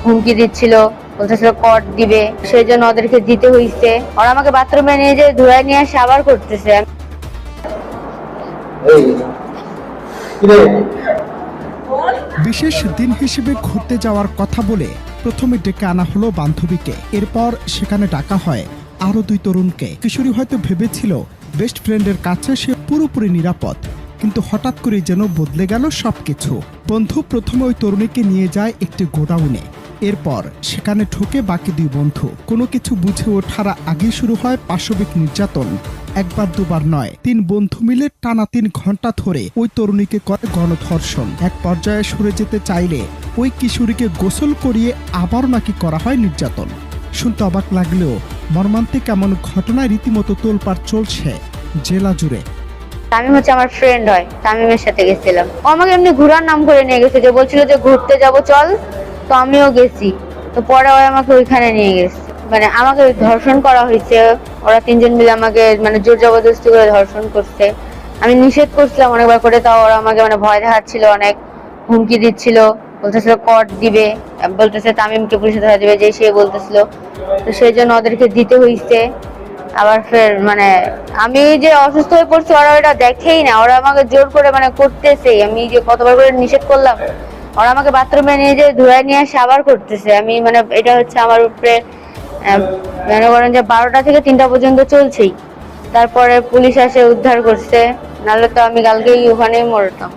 হুমকি দিচ্ছিল, বলতেছিল কট দিবে, সেই জন্য ওদেরকে দিতে হইছে। ওরা আমাকে বাথরুমে নিয়ে যে ধুয়ে নিয়ে আসে আবার করতেছে। বিশেষ দিন হিসেবে ঘুরতে যাওয়ার কথা বলে প্রথমে ডেকে আনা হলো বান্ধবীকে, এরপর সেখানে ডাকা হয় আরো 2 তরুণকে। কিশোরী হয়তো ভেবেছিল বেস্ট ফ্রেন্ডের কাছে সে পুরোপুরি নিরাপদ, কিন্তু হঠাৎ করে যেন বদলে গেল সবকিছু। বন্ধু প্রথমে ওই তরুণীকে নিয়ে যায় একটি গোডাউনে, এরপর সেখানে ঢোকে বাকি 2 বন্ধু। কোনো কিছু বুঝে ওঠার আগে শুরু হয় পাশবিক নির্যাতন। একবার দুবার নয়, 3 বন্ধু মিলে টানা 3 ঘন্টা ধরে ওই তরুণীকে করে গণধর্ষণ। এক পর্যায়ে সরে যেতে চাইলে ওই কিশোরীকে গোসল করিয়ে আবারও নাকি করা হয় নির্যাতন। শুনতে অবাক লাগলেও মর্মান্তিক এমন ঘটনায় রীতিমতো তোলপাড় চলছে জেলা জুড়ে। তামিম হচ্ছে আমার ফ্রেন্ড হয়, তামিমের সাথে গেছিলাম। ও আমাকে এমনি ঘোরার নাম করে নিয়ে গেছে, যে বলছিল যে ঘুরতে যাব চল, তো আমিও গেছি। তো পরে ওই আমাকে ওইখানে নিয়ে গেছে, মানে আমাকে ধর্ষণ করা হয়েছে। ওরা 3 জন মিলে আমাকে মানে জোর জবরদস্তি করে ধর্ষণ করছে। আমি নিষেধ করছিলাম অনেকবার করে, তাও ওরা আমাকে মানে ভয় দেখাচ্ছিল, অনেক হুমকি দিচ্ছিল, বলতেছিল কট দিবে, বলতেছে তামিমকে পুলিশে ধরা দিবে, যে সে বলতেছিল। তো সেই জন্য ওদেরকে দিতে হইছে। আবার ফের মানে আমি যে অসুস্থ হয়ে পড়ছি ওরা ওটা দেখেই না, ওরা আমাকে জোর করে মানে করতেছে। আমি যে কতবার করে নিষেধ করলাম, ওরা আমাকে বাথরুমে নিয়ে যে ধুয়ে নিয়ে আসে আবার করতেছে। আমি মানে এটা হচ্ছে আমার উপরে মনে করেন যে 12টা থেকে 3টা পর্যন্ত চলছেই। তারপরে পুলিশ এসে উদ্ধার করছে, নাহলে তো আমি কালকেই ওখানেই মরতাম।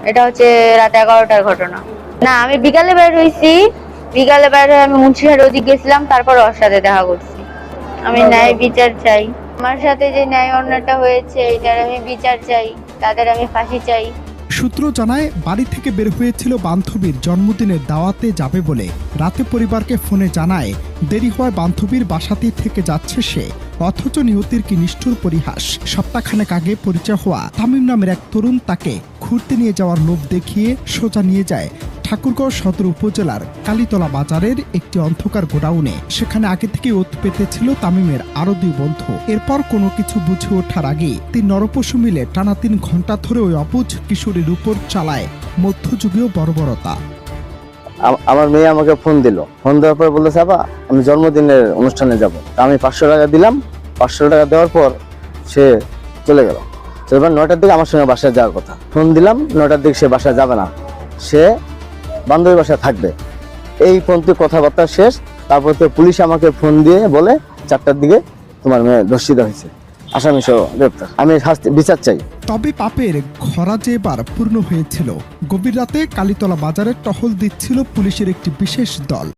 এটা হচ্ছে রাত 11টার ঘটনা। না, আমি বিকালে বের হয়েছি, বিকালে বের হয়ে আমি মুন্সিহাট ওদিক গেছিলাম, তারপর ওর সাথে দেখা করছি। আমি ন্যায় বিচার চাই। আমার সাথে যে ন্যায় অন্যায়টা হয়েছে এটার আমি বিচার চাই, তাদের আমি ফাঁসি চাই। সূত্র জানায় বাড়ি থেকে বের হয়েছিল বান্ধবীর জন্মদিনের দাওয়াতে যাবে বলে। রাতে পরিবারকে ফোনে জানায় দেরি হওয়ায় বান্ধবীর বাসাতেই থেকে যাচ্ছে সে। অথচ নিহতের কি নিষ্ঠুর পরিহাস। সপ্তাহখানেক আগে পরিচয় হওয়া তামিম নামের এক তরুণ তাকে ঘুরতে নিয়ে যাওয়ার লোভ দেখিয়ে সোজা নিয়ে যায় ঠাকুরগাঁও সদর উপজেলার কালীতলা বাজারের একটি অন্ধকার গোডাউনে। সেখানে আগে থেকে ওত পেতেছিল তামিমের আরো 2 বন্ধু। এরপর কোনো কিছু বুঝে ওঠার আগে 3 নরপশু মিলে টানা 3 ঘন্টা ধরে ওই অবুঝ কিশোরীর উপর চালায় মধ্যযুগীয় বর্বরতা। আমার মেয়ে আমাকে ফোন দিল, ফোন দেওয়ার পর বলতেছে আপা আমি জন্মদিনের অনুষ্ঠানে যাব। আমি 500 টাকা দিলাম। 500 টাকা দেওয়ার পর সে চলে গেল। এবার 9টার দিকে আমার সঙ্গে বাসায় যাওয়ার কথা। ফোন দিলাম, 9টার দিকে সে বাসায় যাবে না, সে বান্ধবীর বাসায় থাকবে। এই পর্যন্ত কথাবার্তা শেষ। তারপর তো পুলিশ আমাকে ফোন দিয়ে বলে 4টার দিকে তোমার মেয়ে ধর্ষিত হয়েছে, আসামি সহ গ্রেপ্তার। আমি বিচার চাই। তবে পাপের খরা যে এবার পূর্ণ হয়েছিল। গভীর রাতে কালীতলা বাজারে টহল দিচ্ছিল পুলিশের একটি বিশেষ দল।